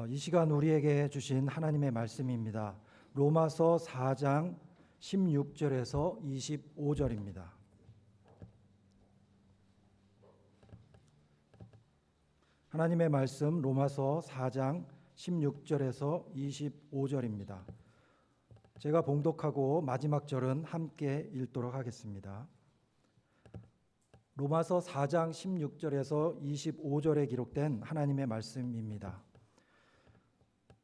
이 시간 우리에게 주신 하나님의 말씀입니다. 로마서 4장 16절에서 25절입니다. 하나님의 말씀 로마서 4장 16절에서 25절입니다. 제가 봉독하고 마지막 절은 함께 읽도록 하겠습니다. 로마서 4장 16절에서 25절에 기록된 하나님의 말씀입니다.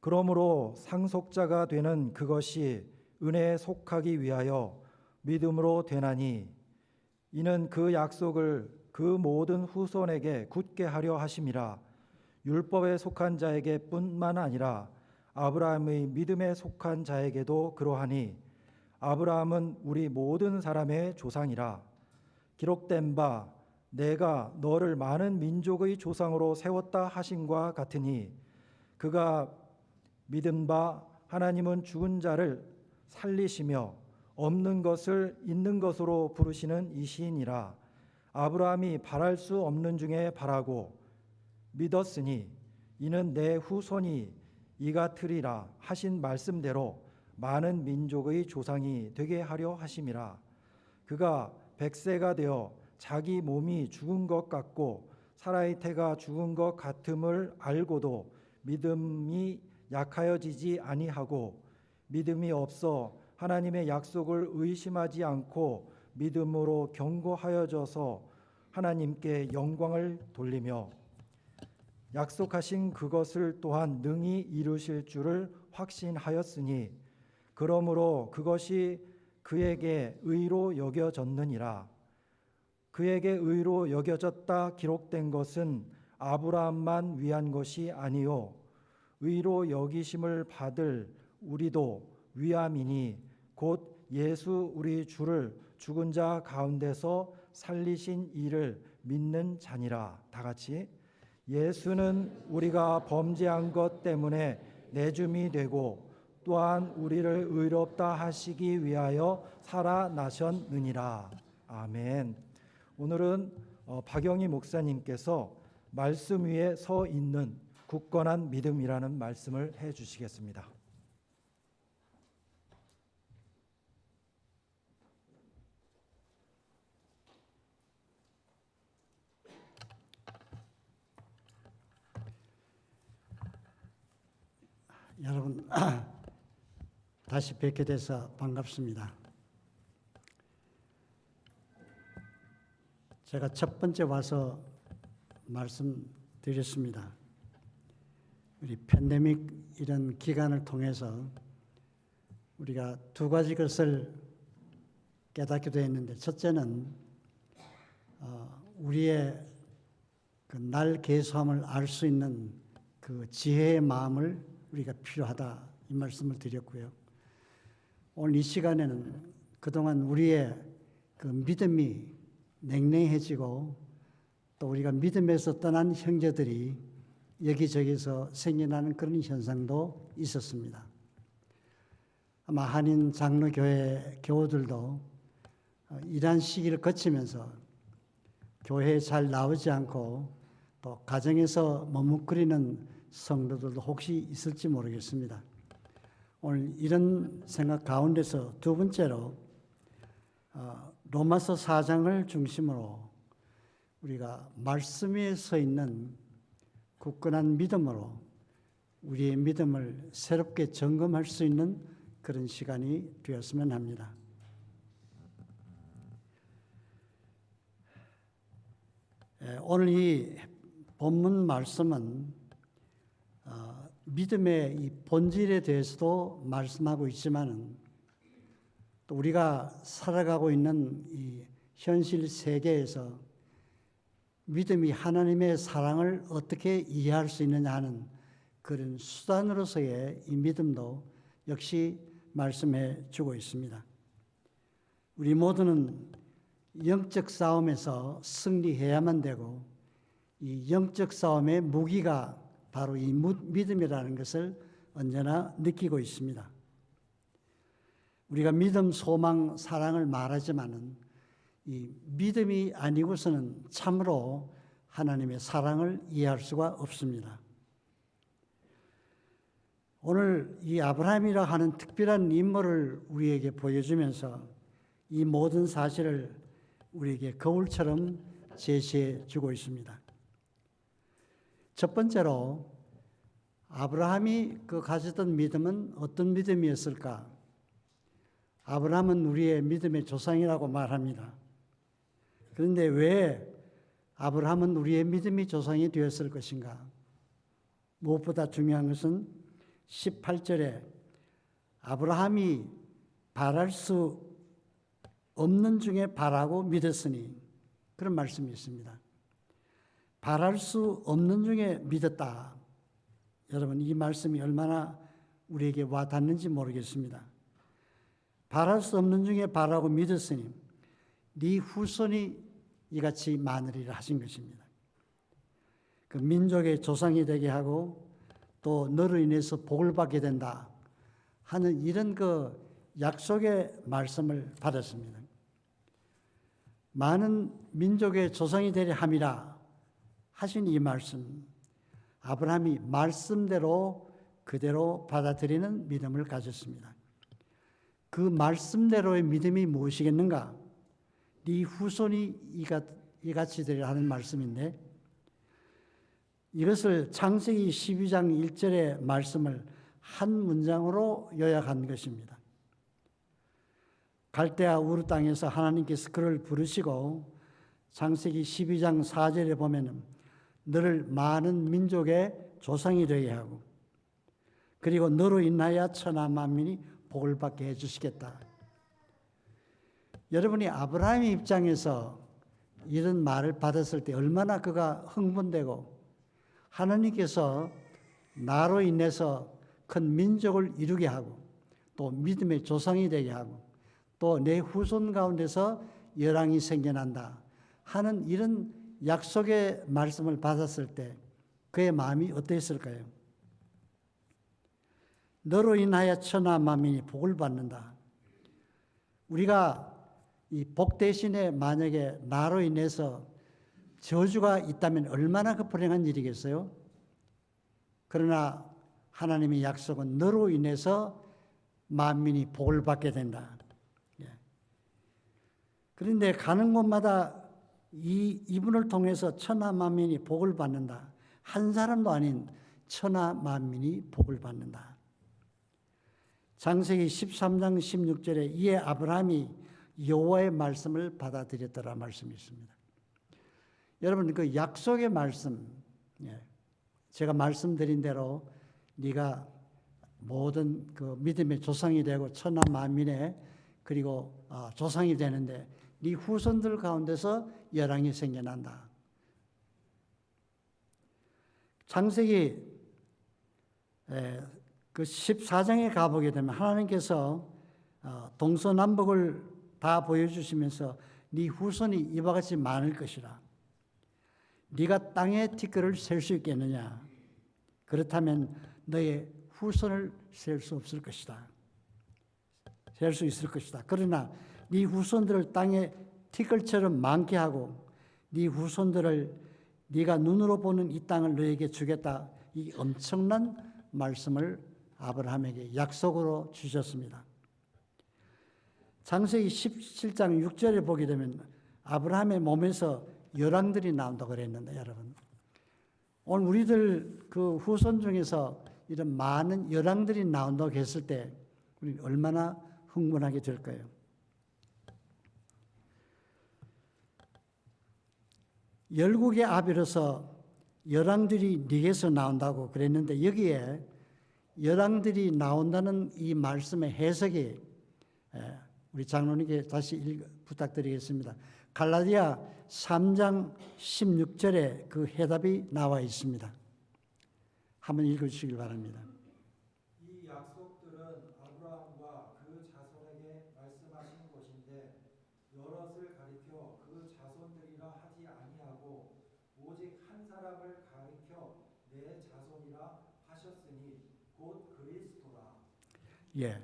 그러므로 상속자가 되는 그것이 은혜에 속하기 위하여 믿음으로 되나니 이는 그 약속을 그 모든 후손에게 굳게 하려 하심이라. 율법에 속한 자에게 뿐만 아니라 아브라함의 믿음에 속한 자에게도 그러하니 아브라함은 우리 모든 사람의 조상이라. 기록된 바 내가 너를 많은 민족의 조상으로 세웠다 하심과 같으니 그가 믿은 바 하나님은 죽은 자를 살리시며 없는 것을 있는 것으로 부르시는 이시이니라. 아브라함이 바랄 수 없는 중에 바라고 믿었으니 이는 내 후손이 이같으리라 하신 말씀대로 많은 민족의 조상이 되게 하려 하심이라. 그가 100세가 되어 자기 몸이 죽은 것 같고 사라의 태가 죽은 것 같음을 알고도 믿음이 약하여지지 아니하고 믿음이 없어 하나님의 약속을 의심하지 않고 믿음으로 견고하여져서 하나님께 영광을 돌리며 약속하신 그것을 또한 능히 이루실 줄을 확신하였으니 그러므로 그것이 그에게 의로 여겨졌느니라. 그에게 의로 여겨졌다 기록된 것은 아브라함만 위한 것이 아니요 의로 여기심을 받을 우리도 위함이니 곧 예수 우리 주를 죽은 자 가운데서 살리신 이를 믿는 자니라. 다 같이 예수는 우리가 범죄한 것 때문에 내줌이 되고 또한 우리를 의롭다 하시기 위하여 살아나셨느니라. 아멘. 오늘은 박영희 목사님께서 말씀 위에 서 있는 굳건한 믿음이라는 말씀을 해 주시겠습니다. 여러분 다시 뵙게 돼서 반갑습니다. 제가 첫 번째 와서 말씀드렸습니다. 우리 팬데믹 이런 기간을 통해서 우리가 두 가지 것을 깨닫게 되었는데, 첫째는 우리의 그 날 계수함을 알 수 있는 그 지혜의 마음을 우리가 필요하다, 이 말씀을 드렸고요. 오늘 이 시간에는 그동안 우리의 그 믿음이 냉랭해지고 또 우리가 믿음에서 떠난 형제들이 여기저기서 생겨나는 그런 현상도 있었습니다. 아마 한인 장로교회 교우들도 이러한 시기를 거치면서 교회에 잘 나오지 않고 또 가정에서 머뭇거리는 성도들도 혹시 있을지 모르겠습니다. 오늘 이런 생각 가운데서 두 번째로 로마서 4장을 중심으로 우리가 말씀 위에 서 있는 굳건한 믿음으로 우리의 믿음을 새롭게 점검할 수 있는 그런 시간이 되었으면 합니다. 오늘 이 본문 말씀은 믿음의 이 본질에 대해서도 말씀하고 있지만은 또 우리가 살아가고 있는 이 현실 세계에서 믿음이 하나님의 사랑을 어떻게 이해할 수 있느냐 하는 그런 수단으로서의 이 믿음도 역시 말씀해 주고 있습니다. 우리 모두는 영적 싸움에서 승리해야만 되고 이 영적 싸움의 무기가 바로 이 믿음이라는 것을 언제나 느끼고 있습니다. 우리가 믿음, 소망, 사랑을 말하지만은 이 믿음이 아니고서는 참으로 하나님의 사랑을 이해할 수가 없습니다. 오늘 이 아브라함이라 하는 특별한 인물을 우리에게 보여주면서 이 모든 사실을 우리에게 거울처럼 제시해 주고 있습니다. 첫 번째로 아브라함이 그 가졌던 믿음은 어떤 믿음이었을까? 아브라함은 우리의 믿음의 조상이라고 말합니다. 그런데 왜 아브라함은 우리의 믿음의 조상이 되었을 것인가? 무엇보다 중요한 것은 18절에 아브라함이 바랄 수 없는 중에 바라고 믿었으니, 그런 말씀이 있습니다. 바랄 수 없는 중에 믿었다. 여러분, 이 말씀이 얼마나 우리에게 와 닿는지 모르겠습니다. 바랄 수 없는 중에 바라고 믿었으니 네 후손이 이같이 많으리라 하신 것입니다. 그 민족의 조상이 되게 하고 또 너로 인해서 복을 받게 된다 하는 이런 그 약속의 말씀을 받았습니다. 많은 민족의 조상이 되려 함이라 하신 이 말씀, 아브라함이 말씀대로 그대로 받아들이는 믿음을 가졌습니다. 그 말씀대로의 믿음이 무엇이겠는가? 네 후손이 이같이 되리라 하는 말씀인데, 이것을 창세기 12장 1절의 말씀을 한 문장으로 요약한 것입니다. 갈대아 우르 땅에서 하나님께서 그를 부르시고 창세기 12장 4절에 보면은 너를 많은 민족의 조상이 되게 하고 그리고 너로 인하여 천하 만민이 복을 받게 해주시겠다. 여러분이 아브라함의 입장에서 이런 말을 받았을 때 얼마나 그가 흥분되고 하나님께서 나로 인해서 큰 민족을 이루게 하고 또 믿음의 조상이 되게 하고 또 내 후손 가운데서 열왕이 생겨난다 하는 이런 약속의 말씀을 받았을 때 그의 마음이 어땠을까요? 너로 인하여 천하 만민이 복을 받는다. 우리가 이 복 대신에 만약에 나로 인해서 저주가 있다면 얼마나 그 불행한 일이겠어요? 그러나 하나님의 약속은 너로 인해서 만민이 복을 받게 된다. 그런데 가는 곳마다 이분을 통해서 천하 만민이 복을 받는다. 한 사람도 아닌 천하 만민이 복을 받는다. 창세기 13장 16절에 이에 아브라함이 여호와의 말씀을 받아들였더라 말씀이 있습니다. 여러분, 그 약속의 말씀, 제가 말씀드린 대로 네가 모든 그 믿음의 조상이 되고 천하 만민의 그리고 조상이 되는데 네 후손들 가운데서 열왕이 생겨난다. 창세기 그 14장에 가보게 되면 하나님께서 동서남북을 다 보여주시면서 네 후손이 이와 같이 많을 것이라. 네가 땅의 티끌을 셀 수 있겠느냐? 그렇다면 너의 후손을 셀 수 없을 것이다. 셀 수 있을 것이다. 그러나 네 후손들을 땅의 티끌처럼 많게 하고 네 후손들을 네가 눈으로 보는 이 땅을 너에게 주겠다. 이 엄청난 말씀을 아브라함에게 약속으로 주셨습니다. 창세기 17장 6절에 보게 되면 아브라함의 몸에서 열왕들이 나온다고 그랬는데 여러분, 오늘 우리들 그 후손 중에서 이런 많은 열왕들이 나온다고 했을 때 우리 얼마나 흥분하게 될까요? 열국의 아비로서 열왕들이 네게서 나온다고 그랬는데 여기에 열왕들이 나온다는 이 말씀의 해석이 우리 장로님께 다시 부탁드리겠습니다. 갈라디아 3장 16절에 그 해답이 나와 있습니다. 한번 읽어주시길 바랍니다. 이 약속들은 아브라함과 그 자손에게 말씀하신 것인데 여럿을 가리켜 그 자손들이라 하지 아니하고 오직 한 사람을 가리켜 내 자손이라 하셨으니 곧 그리스도라. 예,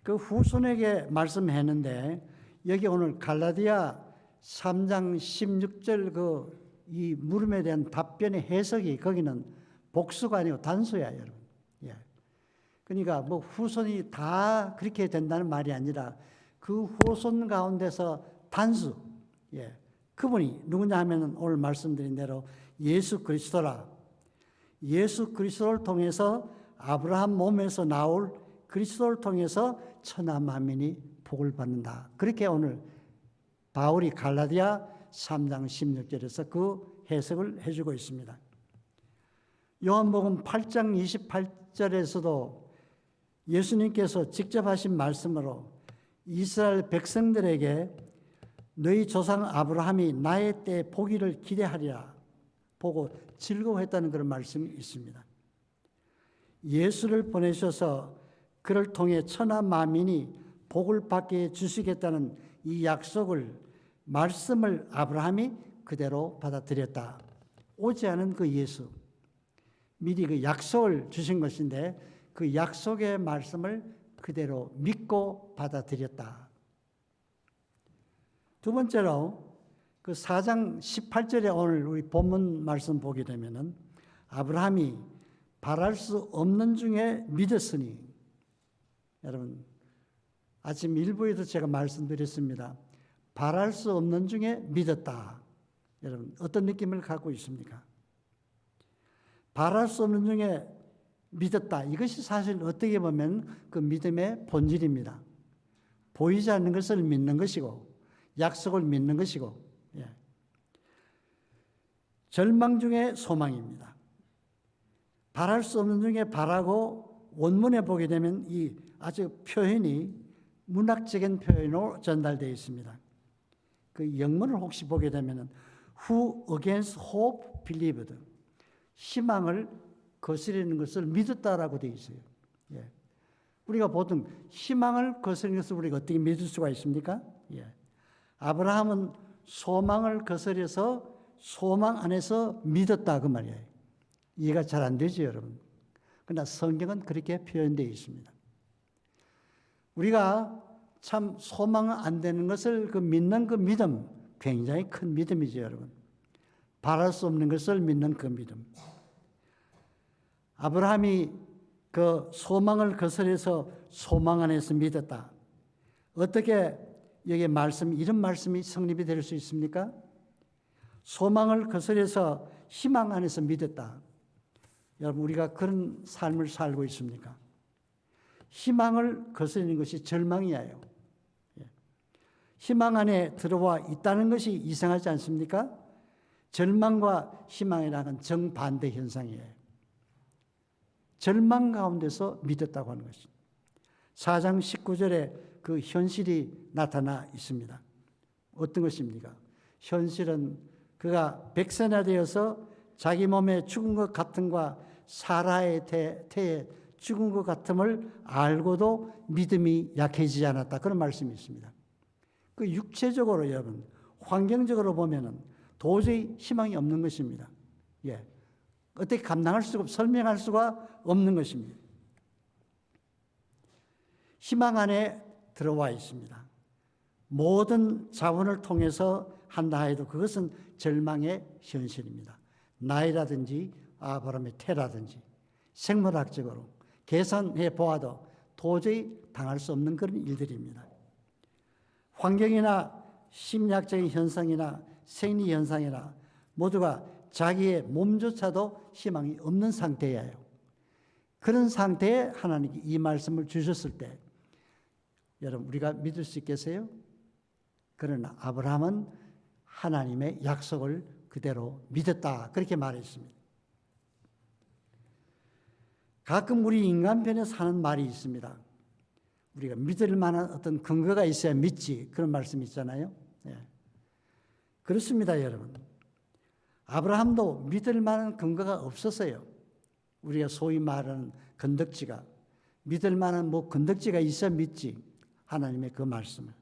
그 후손에게 말씀했는데 여기 오늘 갈라디아 3장 16절 그 이 물음에 대한 답변의 해석이 거기는 복수가 아니고 단수야, 여러분. 예. 그러니까 뭐 후손이 다 그렇게 된다는 말이 아니라 그 후손 가운데서 단수, 그분이 누구냐 하면 오늘 말씀드린 대로 예수 그리스도라. 예수 그리스도를 통해서 아브라함 몸에서 나올 그리스도를 통해서 천하 만민이 복을 받는다. 그렇게 오늘 바울이 갈라디아 3장 16절에서 그 해석을 해주고 있습니다. 요한복음 8장 28절에서도 예수님께서 직접 하신 말씀으로 이스라엘 백성들에게 너희 조상 아브라함이 나의 때에 보기를 기대하리라 보고 즐거워했다는 그런 말씀이 있습니다. 예수를 보내셔서 그를 통해 천하 만민이 복을 받게 해 주시겠다는 이 약속을, 말씀을 아브라함이 그대로 받아들였다. 오지 않은 그 예수, 미리 그 약속을 주신 것인데 그 약속의 말씀을 그대로 믿고 받아들였다. 두 번째로 그 4장 18절에 오늘 우리 본문 말씀 보게 되면은 아브라함이 바랄 수 없는 중에 믿었으니, 여러분 아침 일부에도 제가 말씀드렸습니다. 바랄 수 없는 중에 믿었다. 여러분 어떤 느낌을 갖고 있습니까? 바랄 수 없는 중에 믿었다. 이것이 사실 어떻게 보면 그 믿음의 본질입니다. 보이지 않는 것을 믿는 것이고 약속을 믿는 것이고, 절망 중에 소망입니다. 바랄 수 없는 중에 바라고, 원문에 보게 되면 이 아주 표현이 문학적인 표현으로 전달되어 있습니다. 그 영문을 혹시 보게 되면 Who against hope believed, 희망을 거스리는 것을 믿었다라고 되어 있어요. 우리가 보통 희망을 거스리는 것을 우리가 어떻게 믿을 수가 있습니까? 아브라함은 소망을 거스려서 소망 안에서 믿었다 그 말이에요. 이해가 잘 안 되죠, 여러분. 그러나 성경은 그렇게 표현되어 있습니다. 우리가 참 소망 안 되는 것을 그 믿는 그 믿음, 굉장히 큰 믿음이죠, 여러분. 바랄 수 없는 것을 믿는 그 믿음. 아브라함이 그 소망을 거스려서 소망 안에서 믿었다. 어떻게 여기 이런 말씀이 성립이 될 수 있습니까? 소망을 거스려서 희망 안에서 믿었다. 여러분 우리가 그런 삶을 살고 있습니까? 희망을 거스르는 것이 절망이에요. 희망 안에 들어와 있다는 것이 이상하지 않습니까? 절망과 희망이라는 정반대 현상이에요. 절망 가운데서 믿었다고 하는 것입니다. 4장 19절에 그 현실이 나타나 있습니다. 어떤 것입니까? 현실은 그가 백세나 되어서 자기 몸에 죽은 것 같음과 사라의 태에 죽은 것 같음을 알고도 믿음이 약해지지 않았다. 그런 말씀이 있습니다. 그 육체적으로 여러분, 환경적으로 보면은 도저히 희망이 없는 것입니다. 어떻게 감당할 수가, 설명할 수가 없는 것입니다. 희망 안에 들어와 있습니다. 모든 자원을 통해서 한다 해도 그것은 절망의 현실입니다. 나이라든지 아브라함의 태라든지 생물학적으로 계산해 보아도 도저히 당할 수 없는 그런 일들입니다. 환경이나 심리학적인 현상이나 생리 현상이나 모두가 자기의 몸조차도 희망이 없는 상태예요. 그런 상태에 하나님께 이 말씀을 주셨을 때 여러분 우리가 믿을 수 있겠어요? 그러나 아브라함은 하나님의 약속을 그대로 믿었다. 그렇게 말했습니다. 가끔 우리 인간편에 사는 말이 있습니다. 우리가 믿을 만한 어떤 근거가 있어야 믿지. 그런 말씀이 있잖아요. 그렇습니다, 여러분. 아브라함도 믿을 만한 근거가 없었어요. 우리가 소위 말하는 건덕지가, 믿을 만한 건덕지가 있어야 믿지. 하나님의 그 말씀을.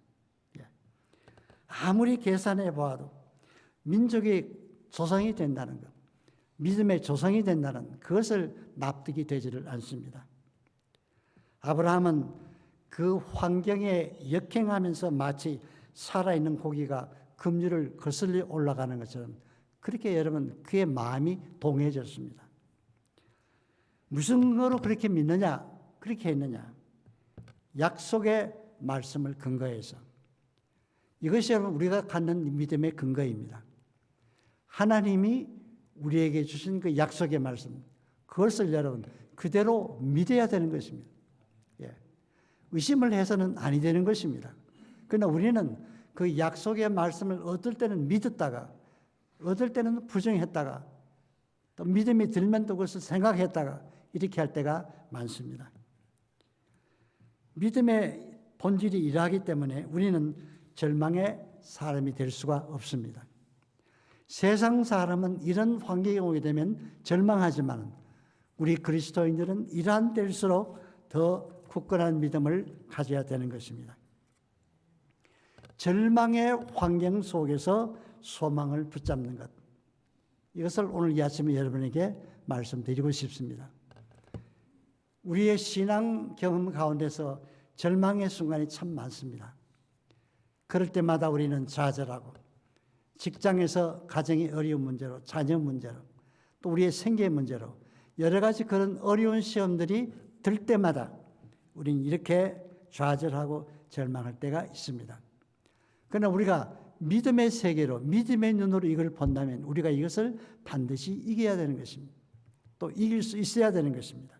아무리 계산해 보아도 민족의 조상이 된다는 것, 믿음의 조상이 된다는 그것을 납득이 되지를 않습니다. 아브라함은 그 환경에 역행하면서 마치 살아있는 고기가 급류를 거슬러 올라가는 것처럼 그렇게 여러분 그의 마음이 동해졌습니다. 무슨 거로 그렇게 믿느냐? 그렇게 했느냐? 약속의 말씀을 근거해서. 이것이 여러분 우리가 갖는 믿음의 근거입니다. 하나님이 우리에게 주신 그 약속의 말씀, 그것을 여러분 그대로 믿어야 되는 것입니다. 예. 의심을 해서는 아니 되는 것입니다. 그러나 우리는 그 약속의 말씀을 어떨 때는 믿었다가 어떨 때는 부정했다가 또 믿음이 들면 또 그것을 생각했다가 이렇게 할 때가 많습니다. 믿음의 본질이 이러하기 때문에 우리는 절망의 사람이 될 수가 없습니다. 세상 사람은 이런 환경이 오게 되면 절망하지만 우리 그리스도인들은 이러한 때일수록 더 굳건한 믿음을 가져야 되는 것입니다. 절망의 환경 속에서 소망을 붙잡는 것. 이것을 오늘 이 아침에 여러분에게 말씀드리고 싶습니다. 우리의 신앙 경험 가운데서 절망의 순간이 참 많습니다. 그럴 때마다 우리는 좌절하고 직장에서 가정의 어려운 문제로, 자녀 문제로, 또 우리의 생계 문제로 여러 가지 그런 어려운 시험들이 들 때마다 우리는 이렇게 좌절하고 절망할 때가 있습니다. 그러나 우리가 믿음의 세계로, 믿음의 눈으로 이걸 본다면 우리가 이것을 반드시 이겨야 되는 것입니다. 또 이길 수 있어야 되는 것입니다.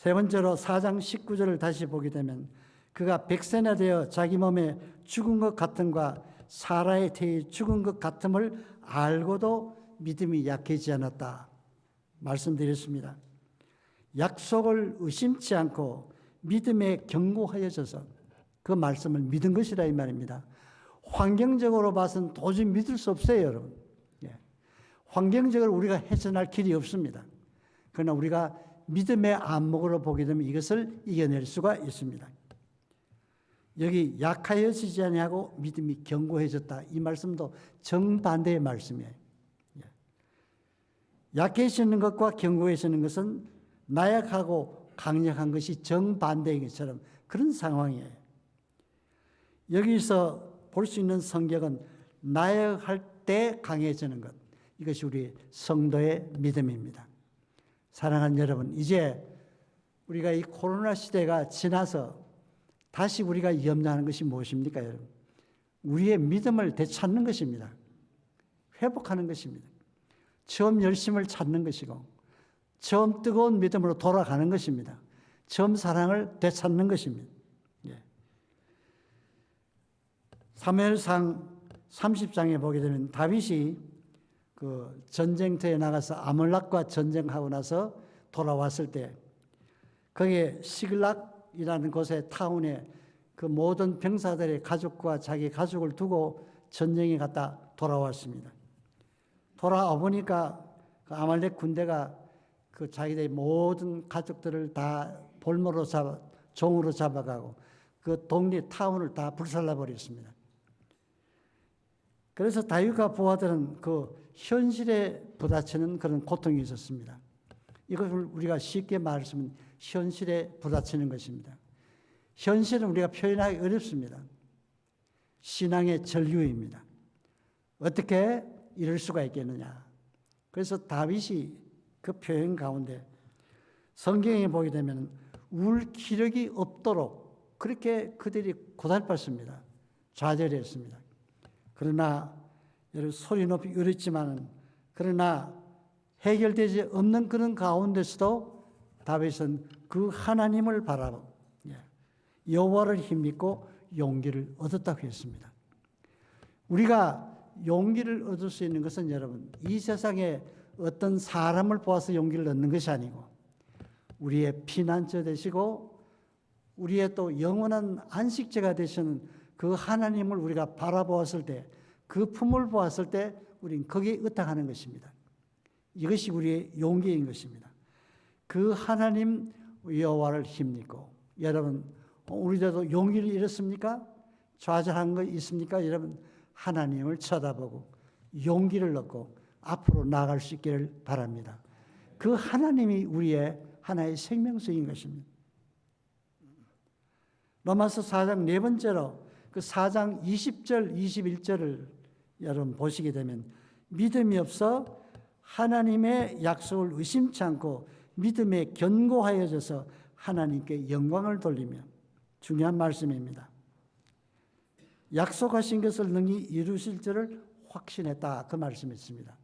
세 번째로 4장 19절을 다시 보게 되면 그가 백세나 되어 자기 몸에 죽은 것 같음과 사라의 태에 죽은 것 같음을 알고도 믿음이 약해지지 않았다. 말씀드렸습니다. 약속을 의심치 않고 믿음에 견고하여져서 그 말씀을 믿은 것이라 이 말입니다. 환경적으로 봐서는 도저히 믿을 수 없어요, 여러분. 예. 환경적으로 우리가 헤쳐날 길이 없습니다. 그러나 우리가 믿음의 안목으로 보게 되면 이것을 이겨낼 수가 있습니다. 여기 약하여지지 아니하고 믿음이 견고해졌다. 이 말씀도 정반대의 말씀이에요. 약해지는 것과 견고해지는 것은 나약하고 강력한 것이 정반대인 것처럼 그런 상황이에요. 여기서 볼 수 있는 성격은 나약할 때 강해지는 것. 이것이 우리 성도의 믿음입니다. 사랑하는 여러분, 이제 우리가 이 코로나 시대가 지나서 다시 우리가 염려하는 것이 무엇입니까, 여러분? 우리의 믿음을 되찾는 것입니다. 회복하는 것입니다. 처음 열심을 찾는 것이고, 처음 뜨거운 믿음으로 돌아가는 것입니다. 처음 사랑을 되찾는 것입니다. 예. 사무엘상 30장에 보게 되면 다윗이 그 전쟁터에 나가서 아몰락과 전쟁하고 나서 돌아왔을 때 거기에 시글락이라는 곳에 타운에 그 모든 병사들의 가족과 자기 가족을 두고 전쟁에 갔다 돌아왔습니다. 돌아와 보니까 그 아말렉 군대가 그 자기들의 모든 가족들을 다 볼모로 종으로 잡아가고 그 동네 타운을 다 불살라 버렸습니다. 그래서 다윗과 부하들은 그 현실에 부딪히는 그런 고통이 있었습니다. 이것을 우리가 쉽게 말하면 현실에 부딪히는 것입니다. 현실은 우리가 표현하기 어렵습니다. 신앙의 전류입니다. 어떻게 이럴 수가 있겠느냐. 그래서 다윗이 그 표현 가운데 성경에 보게 되면 울 기력이 없도록 그렇게 그들이 고달팠습니다. 좌절했습니다. 그러나 여러분 소리 높이 울었지만은 그러나 해결되지 없는 그런 가운데서도 다윗은 그 하나님을 바라보고 여호와를 힘입고 용기를 얻었다고 했습니다. 우리가 용기를 얻을 수 있는 것은 여러분 이 세상에 어떤 사람을 보아서 용기를 얻는 것이 아니고 우리의 피난처 되시고 우리의 또 영원한 안식처가 되시는 그 하나님을 우리가 바라보았을 때 그 품을 보았을 때 우리는 거기에 의탁하는 것입니다. 이것이 우리의 용기인 것입니다. 그 하나님 여호와를 힘입고 여러분 우리들도 용기를 잃었습니까? 좌절한 거 있습니까? 여러분 하나님을 쳐다보고 용기를 얻고 앞으로 나아갈 수 있기를 바랍니다. 그 하나님이 우리의 하나의 생명수인 것입니다. 로마서 4장 네 번째로 그 4장 20절 21절을 여러분 보시게 되면 믿음이 없어 하나님의 약속을 의심치 않고 믿음에 견고하여져서 하나님께 영광을 돌리며 중요한 말씀입니다. 약속하신 것을 능히 이루실 줄을 확신했다. 그 말씀이었습니다.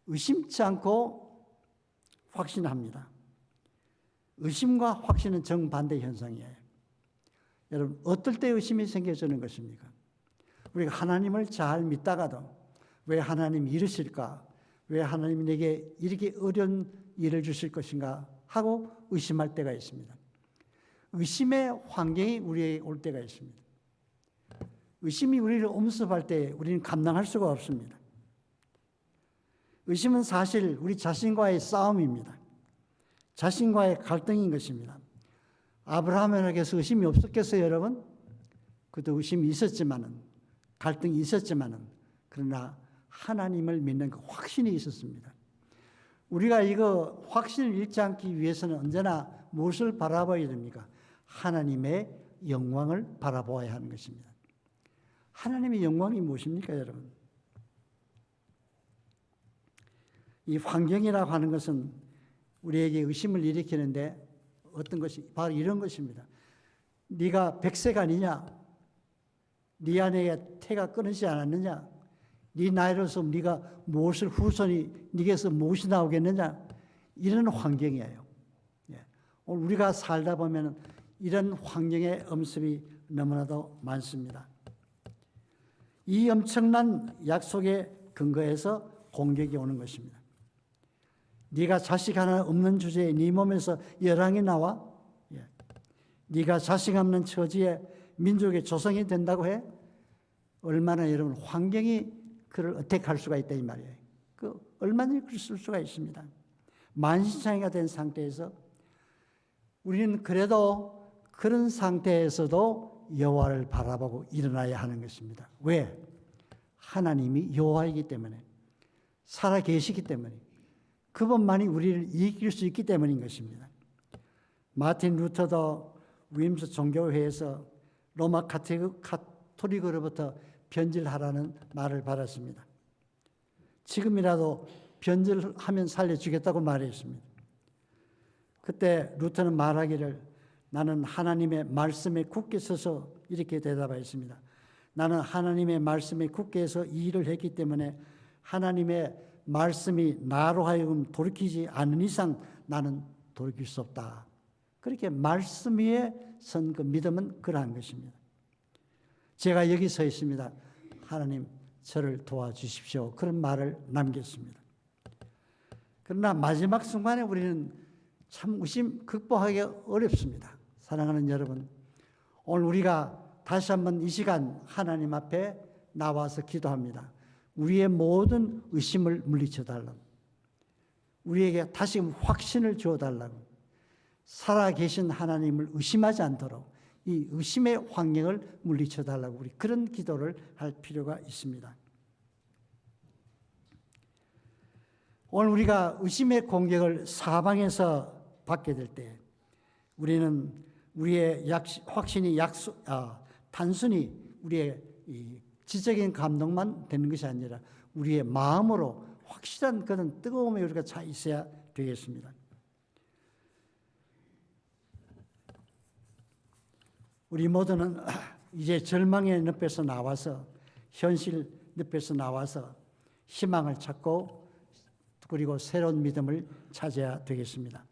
의심치 않고 확신합니다. 의심과 확신은 정반대 현상이에요. 여러분, 어떨 때 의심이 생겨지는 것입니까? 우리가 하나님을 잘 믿다가도 왜 하나님이 이러실까? 왜 하나님이 내게 이렇게 어려운 일을 주실 것인가? 하고 의심할 때가 있습니다. 의심의 환경이 우리에게 올 때가 있습니다. 의심이 우리를 엄습할 때 우리는 감당할 수가 없습니다. 의심은 사실 우리 자신과의 싸움입니다. 자신과의 갈등인 것입니다. 아브라함에게서 의심이 없었겠어요, 여러분? 그도 의심이 있었지만은, 갈등이 있었지만은, 그러나 하나님을 믿는 그 확신이 있었습니다. 우리가 이거 확신을 잃지 않기 위해서는 언제나 무엇을 바라봐야 됩니까? 하나님의 영광을 바라보아야 하는 것입니다. 하나님의 영광이 무엇입니까, 여러분? 이 환경이라고 하는 것은 우리에게 의심을 일으키는데 어떤 것이 바로 이런 것입니다. 네가 백색 아니냐? 네 안에 태가 끊이지 않았느냐? 네 나이로서 네가 무엇을 후손이 네게서 무엇이 나오겠느냐? 이런 환경이에요. 오늘 우리가 살다 보면 이런 환경의 엄습이 너무나도 많습니다. 이 엄청난 약속의 근거에서 공격이 오는 것입니다. 네가 자식 하나 없는 주제에 네 몸에서 열왕이 나와? 네가 자식 없는 처지에 민족의 조상이 된다고 해? 얼마나 여러분 환경이 그를 어택할 수가 있다 이 말이에요. 얼마나 그럴 수가 있습니다. 만신창이가 된 상태에서 우리는 그래도 그런 상태에서도 여호와를 바라보고 일어나야 하는 것입니다. 왜? 하나님이 여호와이기 때문에, 살아 계시기 때문에, 그분만이 우리를 이길 수 있기 때문인 것입니다. 마틴 루터도 윈스 종교회에서 로마 가톨릭으로부터 변질하라는 말을 받았습니다. 지금이라도 변질하면 살려주겠다고 말했습니다. 그때 루터는 말하기를 나는 하나님의 말씀에 굳게 서서 이렇게 대답했습니다. 나는 하나님의 말씀에 굳게 서 이 일을 했기 때문에 하나님의 말씀이 나로 하여금 돌이키지 않는 이상 나는 돌이킬 수 없다. 그렇게 말씀 위에 선 그 믿음은 그러한 것입니다. 제가 여기 서 있습니다. 하나님 저를 도와주십시오. 그런 말을 남겼습니다. 그러나 마지막 순간에 우리는 참 의심 극복하기 어렵습니다. 사랑하는 여러분, 오늘 우리가 다시 한번 이 시간 하나님 앞에 나와서 기도합니다. 우리의 모든 의심을 물리쳐 달라고, 우리에게 다시 확신을 주어 달라고, 살아계신 하나님을 의심하지 않도록 이 의심의 환경을 물리쳐 달라고 우리 그런 기도를 할 필요가 있습니다. 오늘 우리가 의심의 공격을 사방에서 받게 될 때 우리는 우리의 확신이 단순히 우리의 지적인 감동만 되는 것이 아니라 우리의 마음으로 확실한 그런 뜨거움에 우리가 차 있어야 되겠습니다. 우리 모두는 이제 절망의 늪에서 나와서 현실 늪에서 나와서 희망을 찾고 그리고 새로운 믿음을 찾아야 되겠습니다.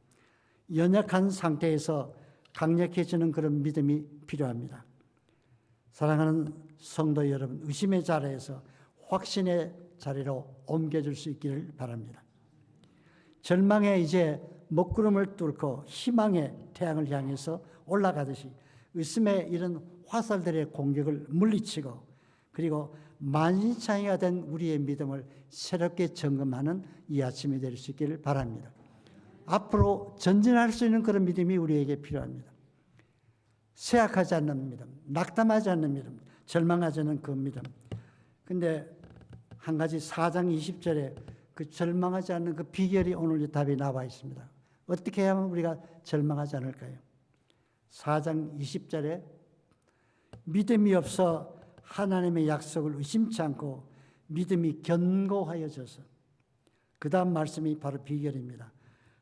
연약한 상태에서 강력해지는 그런 믿음이 필요합니다. 사랑하는 성도 여러분, 의심의 자리에서 확신의 자리로 옮겨줄 수 있기를 바랍니다. 절망에 이제 먹구름을 뚫고 희망의 태양을 향해서 올라가듯이 의심의 이런 화살들의 공격을 물리치고 그리고 만신창이가 된 우리의 믿음을 새롭게 점검하는 이 아침이 될 수 있기를 바랍니다. 앞으로 전진할 수 있는 그런 믿음이 우리에게 필요합니다. 쇠약하지 않는 믿음, 낙담하지 않는 믿음, 절망하지 않는 그 믿음. 근데 한 가지 4장 20절에 그 절망하지 않는 그 비결이 오늘 이 답이 나와 있습니다. 어떻게 하면 우리가 절망하지 않을까요? 4장 20절에 믿음이 없어 하나님의 약속을 의심치 않고 믿음이 견고하여져서, 그 다음 말씀이 바로 비결입니다.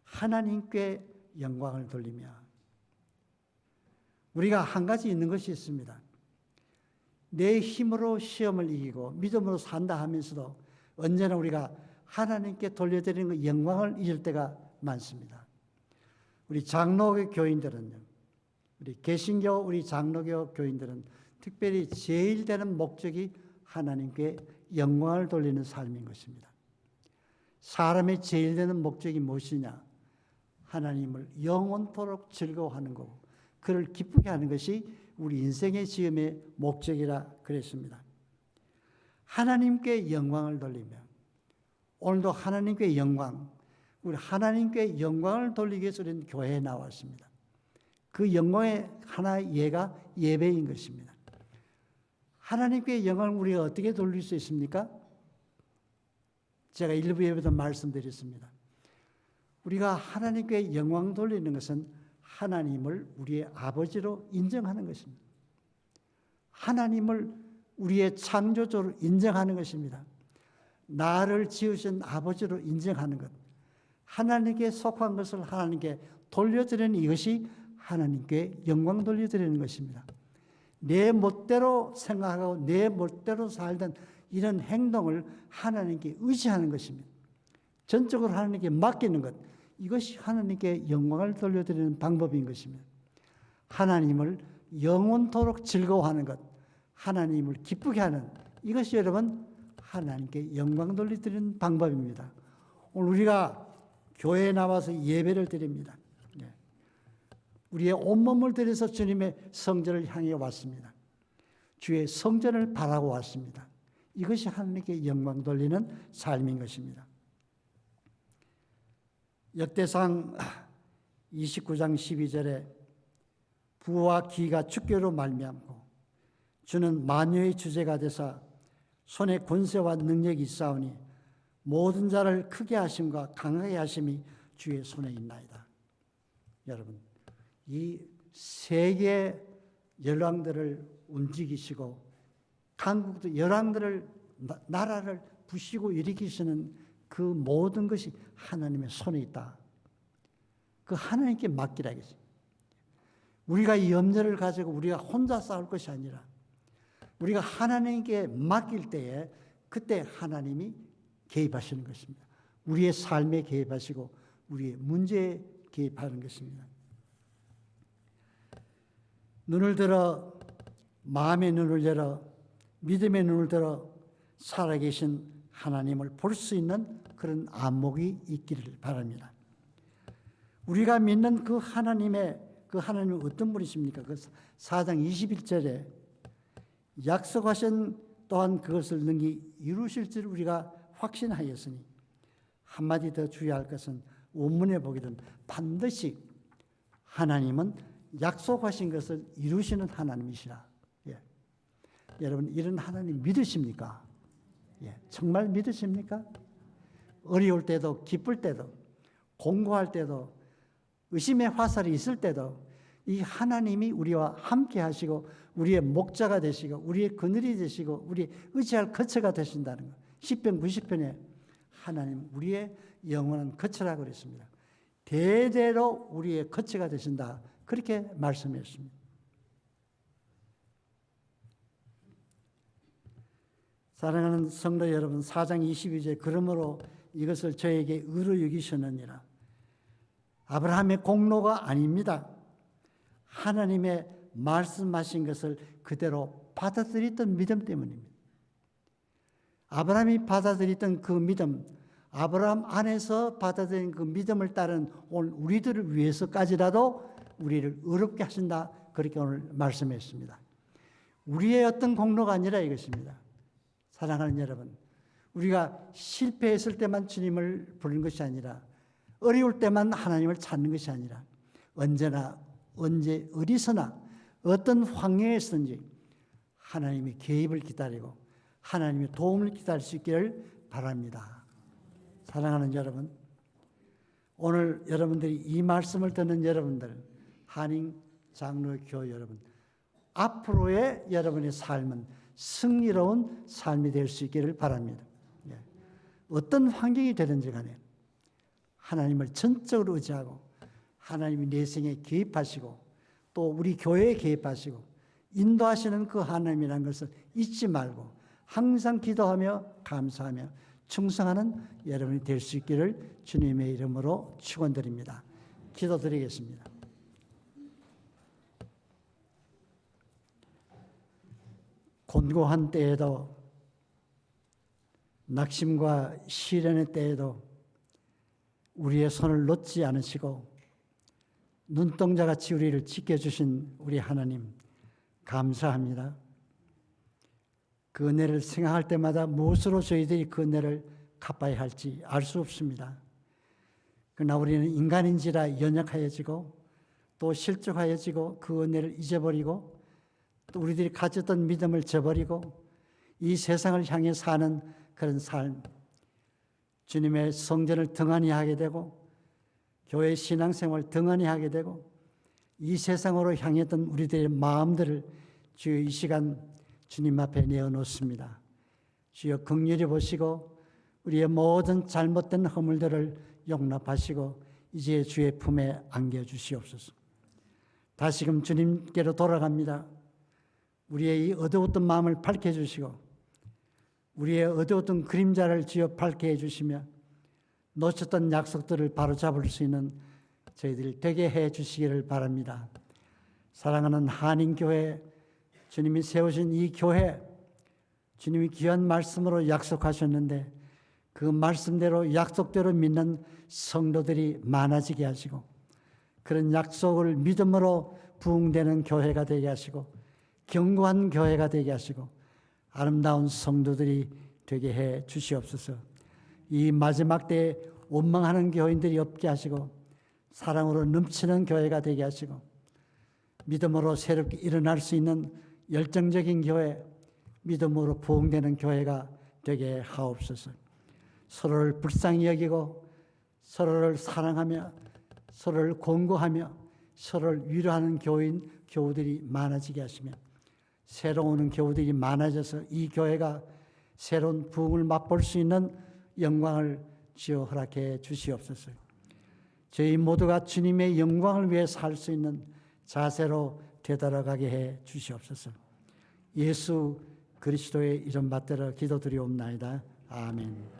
하나님께 영광을 돌리며 우리가 한 가지 있는 것이 있습니다. 내 힘으로 시험을 이기고 믿음으로 산다 하면서도 언제나 우리가 하나님께 돌려드리는 그 영광을 잊을 때가 많습니다. 우리 장로교 교인들은요, 우리 개신교 우리 장로교 교인들은 특별히 제일 되는 목적이 하나님께 영광을 돌리는 삶인 것입니다. 사람의 제일 되는 목적이 무엇이냐? 하나님을 영원토록 즐거워하는 거고 그를 기쁘게 하는 것이 우리 인생의 지음의 목적이라 그랬습니다. 하나님께 영광을 돌리며 오늘도 하나님께 영광, 우리 하나님께 영광을 돌리기 위해서 우리는 교회에 나왔습니다. 그 영광의 하나의 예가 예배인 것입니다. 하나님께 영광을 우리가 어떻게 돌릴 수 있습니까? 제가 일부 예배도 말씀드렸습니다. 우리가 하나님께 영광 돌리는 것은 하나님을 우리의 아버지로 인정하는 것입니다. 하나님을 우리의 창조주로 인정하는 것입니다. 나를 지으신 아버지로 인정하는 것. 하나님께 속한 것을 하나님께 돌려드리는 이것이 하나님께 영광 돌려드리는 것입니다. 내 멋대로 생각하고 내 멋대로 살던 이런 행동을 하나님께 의지하는 것입니다. 전적으로 하나님께 맡기는 것. 이것이 하나님께 영광을 돌려드리는 방법인 것입니다. 하나님을 영원토록 즐거워하는 것, 하나님을 기쁘게 하는 이것이 여러분 하나님께 영광 돌려드리는 방법입니다. 오늘 우리가 교회에 나와서 예배를 드립니다. 우리의 온몸을 들여서 주님의 성전을 향해 왔습니다. 주의 성전을 바라고 왔습니다. 이것이 하나님께 영광 돌리는 삶인 것입니다. 역대상 29장 12절에 부와 기가 주께로 말미암고 주는 만유의 주제가 되사 손에 권세와 능력이 있사오니 모든 자를 크게 하심과 강하게 하심이 주의 손에 있나이다. 여러분, 이 세계 열왕들을 움직이시고 강국도 열왕들을 나라를 부시고 일으키시는 그 모든 것이 하나님의 손에 있다. 그 하나님께 맡기라겠어요. 우리가 이 염려를 가지고 우리가 혼자 싸울 것이 아니라 우리가 하나님께 맡길 때에 그때 하나님이 개입하시는 것입니다. 우리의 삶에 개입하시고 우리의 문제에 개입하는 것입니다. 눈을 들어 마음의 눈을 열어 믿음의 눈을 들어 살아계신 하나님을 볼 수 있는 그런 안목이 있기를 바랍니다. 우리가 믿는 그 하나님은 어떤 분이십니까? 그 4장 21절에 약속하신 또한 그것을 능히 이루실 줄 우리가 확신하였으니 한마디 더 주의할 것은 원문에 보게 되면 반드시 하나님은 약속하신 것을 이루시는 하나님이시라. 예. 여러분 이런 하나님 믿으십니까? 예. 정말 믿으십니까? 어려울 때도 기쁠 때도 공고할 때도 의심의 화살이 있을 때도 이 하나님이 우리와 함께 하시고 우리의 목자가 되시고 우리의 그늘이 되시고 우리의 의지할 거처가 되신다는 것. 10편 90편에 하나님 우리의 영원한 거처라고 그랬습니다. 대대로 우리의 거처가 되신다. 그렇게 말씀했습니다. 사랑하는 성도 여러분, 4장 22절 그러므로 이것을 저에게 의로 여기셨느니라. 아브라함의 공로가 아닙니다. 하나님의 말씀하신 것을 그대로 받아들였던 믿음 때문입니다. 아브라함이 받아들였던 그 믿음, 아브라함 안에서 받아들인 그 믿음을 따른 오늘 우리들을 위해서까지라도 우리를 의롭게 하신다. 그렇게 오늘 말씀했습니다. 우리의 어떤 공로가 아니라 이것입니다. 사랑하는 여러분, 우리가 실패했을 때만 주님을 부르는 것이 아니라 어려울 때만 하나님을 찾는 것이 아니라 언제나 언제 어디서나 어떤 환경에서든지 하나님의 개입을 기다리고 하나님의 도움을 기다릴 수 있기를 바랍니다. 사랑하는 여러분, 오늘 여러분들이 이 말씀을 듣는 여러분들, 한인 장로교 여러분, 앞으로의 여러분의 삶은 승리로운 삶이 될 수 있기를 바랍니다. 어떤 환경이 되든지 간에 하나님을 전적으로 의지하고 하나님이 내 생에 개입하시고 또 우리 교회에 개입하시고 인도하시는 그 하나님이라는 것을 잊지 말고 항상 기도하며 감사하며 충성하는 여러분이 될 수 있기를 주님의 이름으로 축원드립니다. 기도드리겠습니다. 곤고한 때에도 낙심과 시련의 때에도 우리의 손을 놓지 않으시고 눈동자같이 우리를 지켜주신 우리 하나님 감사합니다. 그 은혜를 생각할 때마다 무엇으로 저희들이 그 은혜를 갚아야 할지 알 수 없습니다. 그러나 우리는 인간인지라 연약하여지고 또 실족하여지고 그 은혜를 잊어버리고 또 우리들이 가졌던 믿음을 저버리고 이 세상을 향해 사는 그런 삶, 주님의 성전을 등한히 하게 되고 교회 신앙생활 등한히 하게 되고 이 세상으로 향했던 우리들의 마음들을 주여 이 시간 주님 앞에 내어놓습니다. 주여 긍휼히 보시고 우리의 모든 잘못된 허물들을 용납하시고 이제 주의 품에 안겨주시옵소서. 다시금 주님께로 돌아갑니다. 우리의 이 어두웠던 마음을 밝혀주시고 우리의 어두웠던 그림자를 주여 밝게 해주시며 놓쳤던 약속들을 바로잡을 수 있는 저희들 되게 해주시기를 바랍니다. 사랑하는 한인교회, 주님이 세우신 이 교회, 주님이 귀한 말씀으로 약속하셨는데 그 말씀대로 약속대로 믿는 성도들이 많아지게 하시고 그런 약속을 믿음으로 부응되는 교회가 되게 하시고 견고한 교회가 되게 하시고 아름다운 성도들이 되게 해 주시옵소서. 이 마지막 때에 원망하는 교인들이 없게 하시고 사랑으로 넘치는 교회가 되게 하시고 믿음으로 새롭게 일어날 수 있는 열정적인 교회, 믿음으로 부흥되는 교회가 되게 하옵소서. 서로를 불쌍히 여기고 서로를 사랑하며 서로를 공고하며 서로를 위로하는 교우들이 많아지게 하시며 새로운 교우들이 많아져서 이 교회가 새로운 부흥을 맛볼 수 있는 영광을 주여 허락해 주시옵소서. 저희 모두가 주님의 영광을 위해 살 수 있는 자세로 되돌아가게 해 주시옵소서. 예수 그리스도의 이름 받들어 기도드리옵나이다. 아멘.